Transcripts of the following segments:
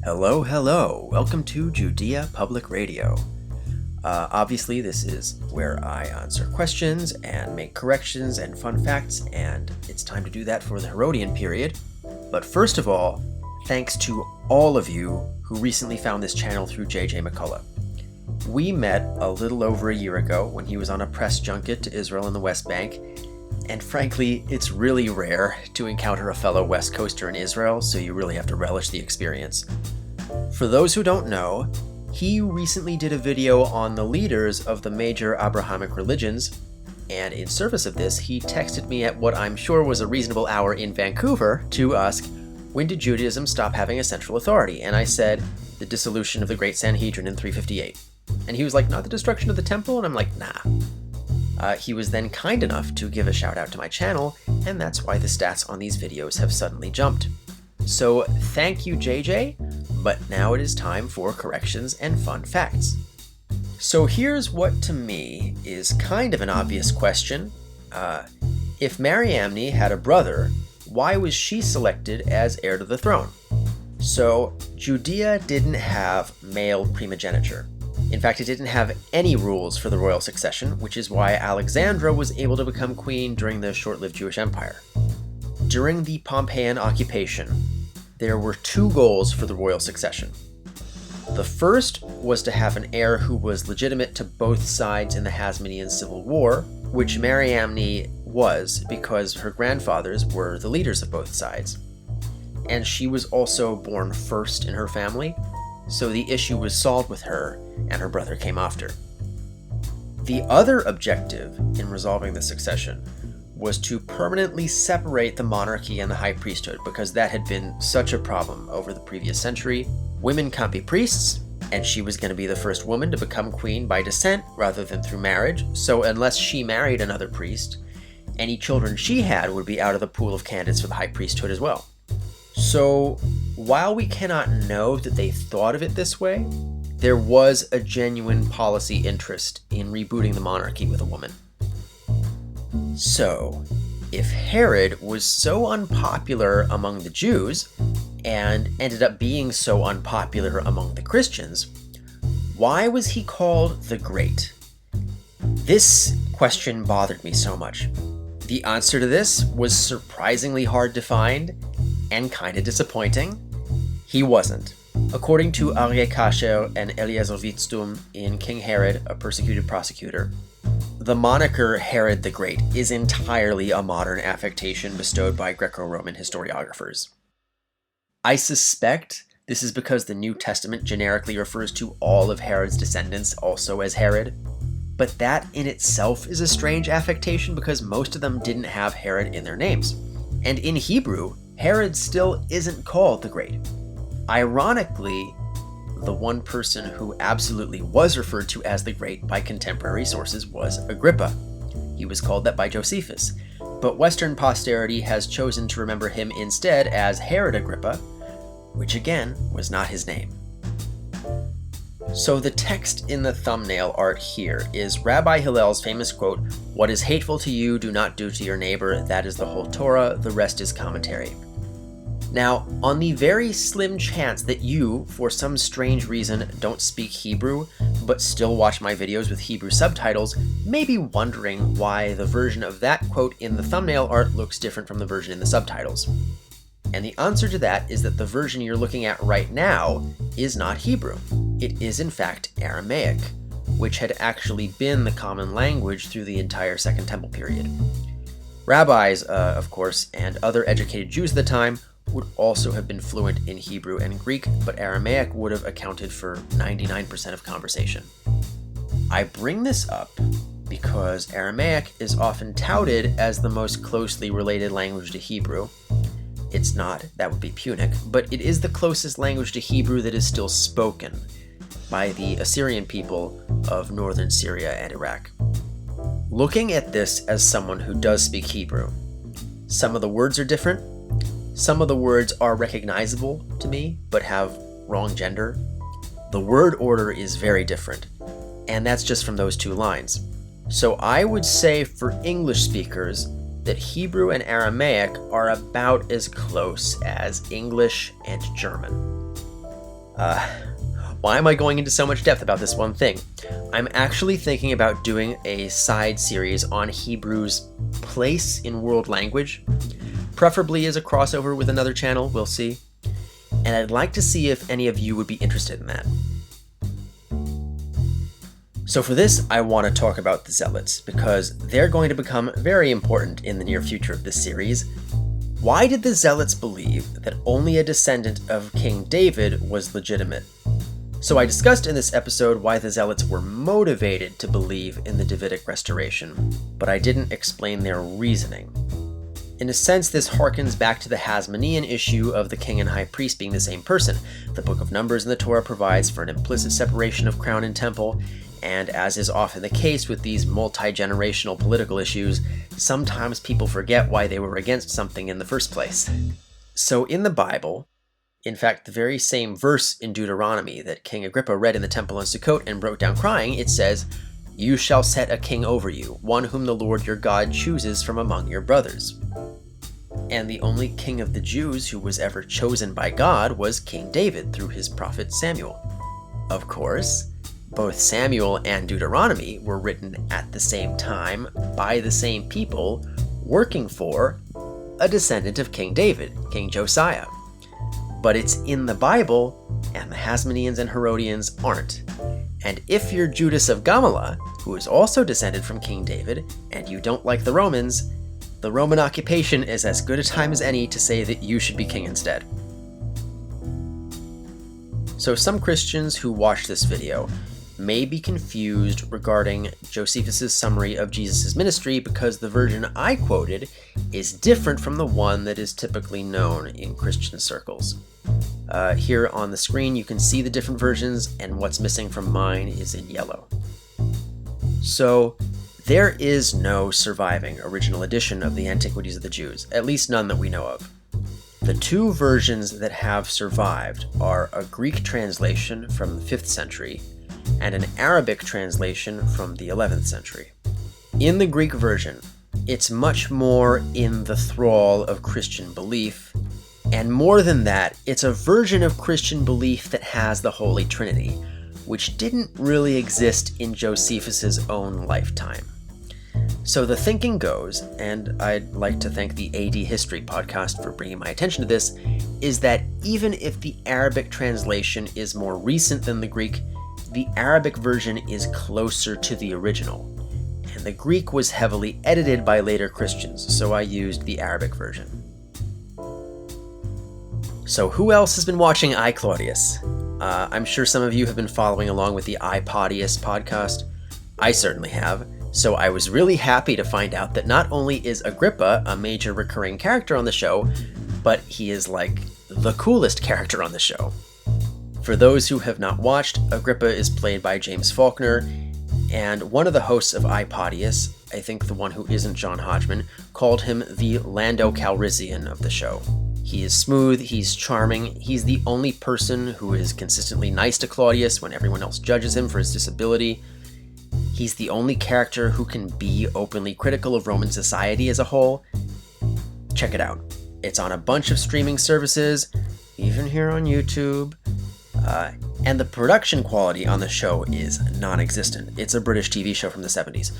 Hello, hello. Welcome to Judea Public Radio. Obviously, this is where I answer questions and make corrections and fun facts, and it's time to do that for the Herodian period. But first of all, thanks to all of you who recently found this channel through JJ McCullough. We met a little over a year ago when he was on a press junket to Israel and the West Bank, and frankly, it's really rare to encounter a fellow West Coaster in Israel, so you really have to relish the experience. For those who don't know, he recently did a video on the leaders of the major Abrahamic religions, and in service of this, he texted me at what I'm sure was a reasonable hour in Vancouver to ask, when did Judaism stop having a central authority? And I said, the dissolution of the Great Sanhedrin in 358. And he was like, not the destruction of the temple? And I'm like, nah. He was then kind enough to give a shout out to my channel, and that's why the stats on these videos have suddenly jumped. So thank you, JJ, but now it is time for corrections and fun facts. So here's what to me is kind of an obvious question. If Mariamne had a brother, why was she selected as heir to the throne? So Judea didn't have male primogeniture. In fact, it didn't have any rules for the royal succession, which is why Alexandra was able to become queen during the short-lived Jewish Empire. During the Pompeian occupation, there were two goals for the royal succession. The first was to have an heir who was legitimate to both sides in the Hasmonean Civil War, which Mariamne was because her grandfathers were the leaders of both sides. And she was also born first in her family, so the issue was solved with her, and her brother came after. The other objective in resolving the succession was to permanently separate the monarchy and the high priesthood, because that had been such a problem over the previous century. Women can't be priests, and she was going to be the first woman to become queen by descent rather than through marriage, so unless she married another priest, any children she had would be out of the pool of candidates for the high priesthood as well. So, while we cannot know that they thought of it this way, there was a genuine policy interest in rebooting the monarchy with a woman. So, if Herod was so unpopular among the Jews, and ended up being so unpopular among the Christians, why was he called the Great? This question bothered me so much. The answer to this was surprisingly hard to find, and kind of disappointing. He wasn't. According to Aryeh Kasher and Eliezer Witztum in King Herod, a Persecuted Prosecutor, the moniker Herod the Great is entirely a modern affectation bestowed by Greco-Roman historiographers. I suspect this is because the New Testament generically refers to all of Herod's descendants also as Herod, but that in itself is a strange affectation because most of them didn't have Herod in their names. And in Hebrew, Herod still isn't called the Great. Ironically, the one person who absolutely was referred to as the Great by contemporary sources was Agrippa. He was called that by Josephus, but Western posterity has chosen to remember him instead as Herod Agrippa, which again was not his name. So the text in the thumbnail art here is Rabbi Hillel's famous quote, "What is hateful to you, do not do to your neighbor, that is the whole Torah, the rest is commentary." Now, on the very slim chance that you, for some strange reason, don't speak Hebrew, but still watch my videos with Hebrew subtitles, may be wondering why the version of that quote in the thumbnail art looks different from the version in the subtitles. And the answer to that is that the version you're looking at right now is not Hebrew. It is in fact Aramaic, which had actually been the common language through the entire Second Temple period. Rabbis, of course, and other educated Jews at the time would also have been fluent in Hebrew and Greek, but Aramaic would have accounted for 99% of conversation. I bring this up because Aramaic is often touted as the most closely related language to Hebrew. It's not, that would be Punic, but it is the closest language to Hebrew that is still spoken by the Assyrian people of northern Syria and Iraq. Looking at this as someone who does speak Hebrew, some of the words are different. Some of the words are recognizable to me, but have wrong gender. The word order is very different, and that's just from those two lines. So I would say for English speakers that Hebrew and Aramaic are about as close as English and German. Why am I going into so much depth about this one thing? I'm actually thinking about doing a side series on Hebrew's place in world language, preferably as a crossover with another channel, we'll see. And I'd like to see if any of you would be interested in that. So for this, I want to talk about the Zealots, because they're going to become very important in the near future of this series. Why did the Zealots believe that only a descendant of King David was legitimate? So I discussed in this episode why the Zealots were motivated to believe in the Davidic restoration, but I didn't explain their reasoning. In a sense, this harkens back to the Hasmonean issue of the king and high priest being the same person. The Book of Numbers in the Torah provides for an implicit separation of crown and temple, and as is often the case with these multi-generational political issues, sometimes people forget why they were against something in the first place. So in the Bible, in fact, the very same verse in Deuteronomy that King Agrippa read in the temple on Sukkot and broke down crying, it says, "You shall set a king over you, one whom the Lord your God chooses from among your brothers." And the only king of the Jews who was ever chosen by God was King David through his prophet Samuel. Of course, both Samuel and Deuteronomy were written at the same time by the same people working for a descendant of King David, King Josiah. But it's in the Bible, and the Hasmoneans and Herodians aren't. And if you're Judas of Gamala, who is also descended from King David, and you don't like the Romans, the Roman occupation is as good a time as any to say that you should be king instead. So some Christians who watch this video may be confused regarding Josephus' summary of Jesus' ministry because the version I quoted is different from the one that is typically known in Christian circles. Here on the screen you can see the different versions, and what's missing from mine is in yellow. So there is no surviving original edition of the Antiquities of the Jews, at least none that we know of. The two versions that have survived are a Greek translation from the 5th century and an Arabic translation from the 11th century. In the Greek version, it's much more in the thrall of Christian belief, and more than that, it's a version of Christian belief that has the Holy Trinity, which didn't really exist in Josephus' own lifetime. So the thinking goes, and I'd like to thank the AD History podcast for bringing my attention to this, is that even if the Arabic translation is more recent than the Greek, the Arabic version is closer to the original, and the Greek was heavily edited by later Christians, so I used the Arabic version. So who else has been watching I, Claudius? I'm sure some of you have been following along with the iPodius podcast. I certainly have, so I was really happy to find out that not only is Agrippa a major recurring character on the show, but he is like the coolest character on the show. For those who have not watched, Agrippa is played by James Faulkner, and one of the hosts of iPodius, I think the one who isn't John Hodgman, called him the Lando Calrissian of the show. He is smooth, he's charming, he's the only person who is consistently nice to Claudius when everyone else judges him for his disability. He's the only character who can be openly critical of Roman society as a whole. Check it out. It's on a bunch of streaming services, even here on YouTube. And the production quality on the show is non-existent. It's a British TV show from the 70s,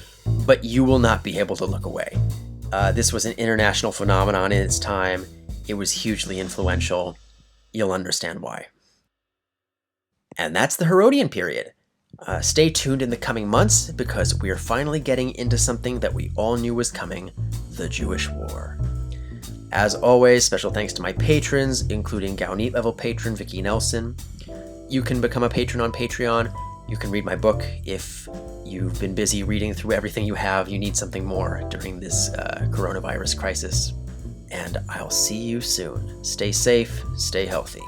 but you will not be able to look away. This was an international phenomenon in its time. It was hugely influential. You'll understand why. And that's the Herodian period. Stay tuned in the coming months because we are finally getting into something that we all knew was coming, the Jewish War. As always, special thanks to my patrons, including Gaunit level patron Vicky Nelson. You can become a patron on Patreon. You can read my book if you've been busy reading through everything you have. You need something more during this coronavirus crisis. And I'll see you soon. Stay safe, stay healthy.